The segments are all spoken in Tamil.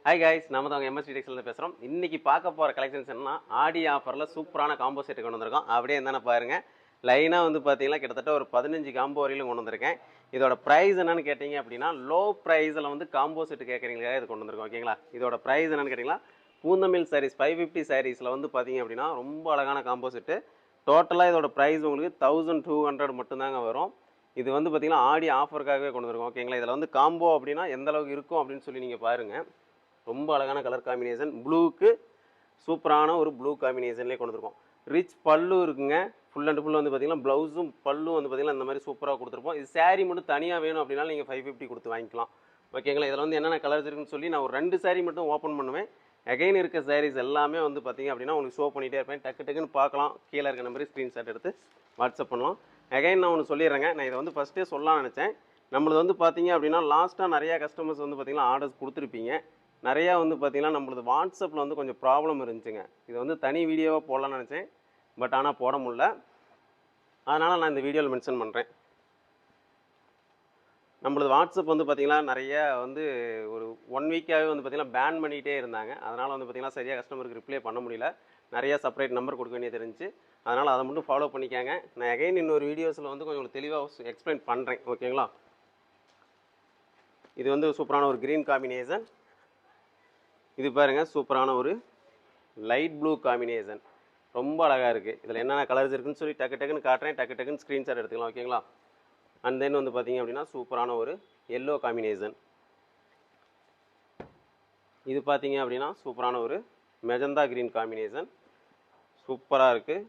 ஹாய் கைஸ், நம்ம தான் எம்எஸ்டி டெக்ஸ்டைல்ல பேசுகிறோம். இன்றைக்கி பார்க்க போகிற கலெக்ஷன்ஸ் என்னன்னா, ஆடி ஆஃபரில் சூப்பரான காம்போ செட்டு கொண்டு வந்திருக்கோம். அப்படியே என்னென்ன பாருங்கள். லைனாக வந்து பார்த்தீங்கன்னா கிட்டத்தட்ட ஒரு 15 காம்போ வரையிலும் கொண்டு வந்திருக்கேன். இதோட ப்ரைஸ் என்னென்னு கேட்டிங்க அப்படின்னா, லோ ப்ரைஸில் வந்து காம்போ செட்டு கேட்குறீங்களா இது கொண்டு வந்திருக்கோம். ஓகேங்களா? இதோட ப்ரைஸ் என்னென்னு கேட்டிங்கன்னா, பூந்தமிழ் சாரீஸ் 550 சாரீஸில் வந்து பார்த்தீங்க அப்படின்னா ரொம்ப அழகான காம்போ செட்டு. டோட்டலாக இதோட ப்ரைஸ் உங்களுக்கு 1200 மட்டும்தாங்க வரும். இது வந்து பார்த்தீங்கன்னா ஆடி ஆஃபருக்காகவே கொண்டு வந்திருக்கோம். ஓகேங்களா? இதில் வந்து காம்போ அப்படின்னா எந்த அளவுக்கு இருக்கும் அப்படின்னு சொல்லி நீங்கள் பாருங்கள். ரொம்ப அழகான கலர் காம்பினேஷன், ப்ளூக்கு சூப்பரான ஒரு ப்ளூ காம்பினேஷன்லேயே கொண்டு வந்துருக்கோம். ரிச் பல்லு இருக்குங்க. ஃபுல் அண்ட் ஃபுல் வந்து பார்த்தீங்கன்னா ப்ளவுஸும் பல்லும் வந்து பார்த்தீங்கன்னா இந்த மாதிரி சூப்பராக கொடுத்துருப்போம். இது சாரீ மட்டும் தனியாக வேணும் அப்படின்னா நீங்கள் 550 கொடுத்து வாங்கிக்கலாம். ஓகேங்களா? இதில் வந்து என்னென்ன கலர்ஸ் இருக்குன்னு சொல்லி நான் ஒரு 2 சாரீ மட்டும் ஓப்பன் பண்ணுவேன். அகைன் இருக்க சாரீஸ் எல்லாமே வந்து பார்த்தீங்க அப்படின்னா உங்களுக்கு ஷோ பண்ணிகிட்டே இருப்பேன். டக்கு டக்குன்னு பார்க்கலாம். கீழே இருக்க நம்பருக்கு ஸ்க்ரீன்ஷாட் எடுத்து வாட்ஸ்அப் பண்ணலாம். அகைன் நான் ஒன்று சொல்லிடுறேங்க. நான் இதை வந்து ஃபஸ்ட்டே சொல்லலாம்னு நினச்சேன். நம்மளது வந்து பார்த்தீங்க அப்படின்னா லாஸ்ட்டாக நிறையா கஸ்டமர்ஸ் வந்து பார்த்தீங்கன்னா ஆர்டர்ஸ் கொடுத்துருப்பீங்க. நிறையா வந்து பார்த்தீங்கன்னா நம்மளது வாட்ஸ்அப்பில் வந்து கொஞ்சம் ப்ராப்ளம் இருந்துச்சுங்க. இது வந்து தனி வீடியோவாக போடலான்னு நினச்சேன். பட் ஆனால் போட முடியல. அதனால் நான் இந்த வீடியோவில் மென்ஷன் பண்ணுறேன். நம்மளது வாட்ஸ்அப் வந்து பார்த்திங்கன்னா நிறைய வந்து ஒரு 1 வீக்காகவே வந்து பார்த்திங்கன்னா பேன் பண்ணிகிட்டே இருந்தாங்க. அதனால் வந்து பார்த்திங்கன்னா சரியாக கஸ்டமருக்கு ரிப்ளை பண்ண முடியல. நிறையா செப்பரேட் நம்பர் கொடுக்க வேண்டியது இருந்துச்சு. அதனால் அதை மட்டும் ஃபாலோ பண்ணிக்காங்க. நான் அகைன் இன்னொரு வீடியோஸில் வந்து கொஞ்சம் தெளிவாக எக்ஸ்பிளைன் பண்ணுறேன். ஓகேங்களா? இது வந்து சூப்பரான ஒரு க்ரீன் காம்பினேஷன். இது பாருங்கள், சூப்பரான ஒரு லைட் ப்ளூ காம்பினேஷன். ரொம்ப அழகாக இருக்குது. இதில் என்னென்ன கலர்ஸ் இருக்குன்னு சொல்லி டக்கு டக்குன்னு காட்டுறேன். டக்கு டக்குன்னு ஸ்க்ரீன்ஷாட் எடுத்துக்கலாம். ஓகேங்களா? அண்ட் தென் வந்து பார்த்தீங்க அப்படின்னா சூப்பரான ஒரு எல்லோ காம்பினேஷன். இது பார்த்தீங்க அப்படின்னா சூப்பரான ஒரு மெஜந்தா க்ரீன் காம்பினேஷன். சூப்பராக இருக்குது.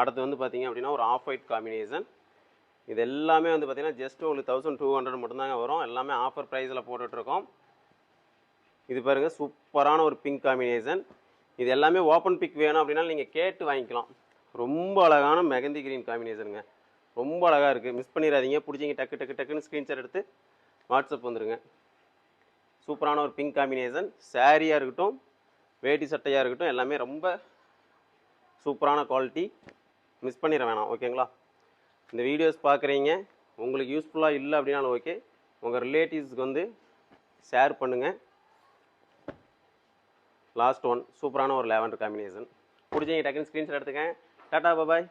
அடுத்து வந்து பார்த்தீங்க அப்படின்னா ஒரு ஆஃப் ஒயிட் காம்பினேஷன். இது எல்லாமே வந்து பார்த்தீங்கன்னா ஜஸ்ட் உங்களுக்கு 1200 மட்டும்தாங்க வரும். எல்லாமே ஆஃபர் ப்ரைஸில் போட்டுட்ருக்கோம். இது பாருங்கள், சூப்பரான ஒரு பிங்க் காம்பினேஷன். இது எல்லாமே ஓப்பன் பிக் வேணும் அப்படின்னா நீங்கள் கேட்டு வாங்கிக்கலாம். ரொம்ப அழகான மெகந்தி க்ரீன் காம்பினேஷனுங்க. ரொம்ப அழகாக இருக்குது. மிஸ் பண்ணிடாதீங்க. பிடிச்சிங்க டக்கு டக்கு டக்குன்னு ஸ்க்ரீன்ஷாட் எடுத்து வாட்ஸ்அப் வந்துடுங்க. சூப்பரான ஒரு பிங்க் காம்பினேஷன். சாரியாக இருக்கட்டும், வேட்டி சட்டையாக இருக்கட்டும், எல்லாமே ரொம்ப சூப்பரான குவாலிட்டி. மிஸ் பண்ணிட வேணாம். ஓகேங்களா? இந்த வீடியோஸ் பார்க்குறீங்க, உங்களுக்கு யூஸ்ஃபுல்லாக இல்லை அப்படின்னாலும் ஓகே, உங்கள் ரிலேட்டிவ்ஸ்க்கு வந்து ஷேர் பண்ணுங்கள். லாஸ்ட் ஒன் சூப்பரான ஒரு லாவெண்டர் காம்பினேஷன். பிடிச்சிங்க டக்குன்னு ஸ்க்ரீன்ஷாட் எடுத்துக்கேன். டாடா பாய்.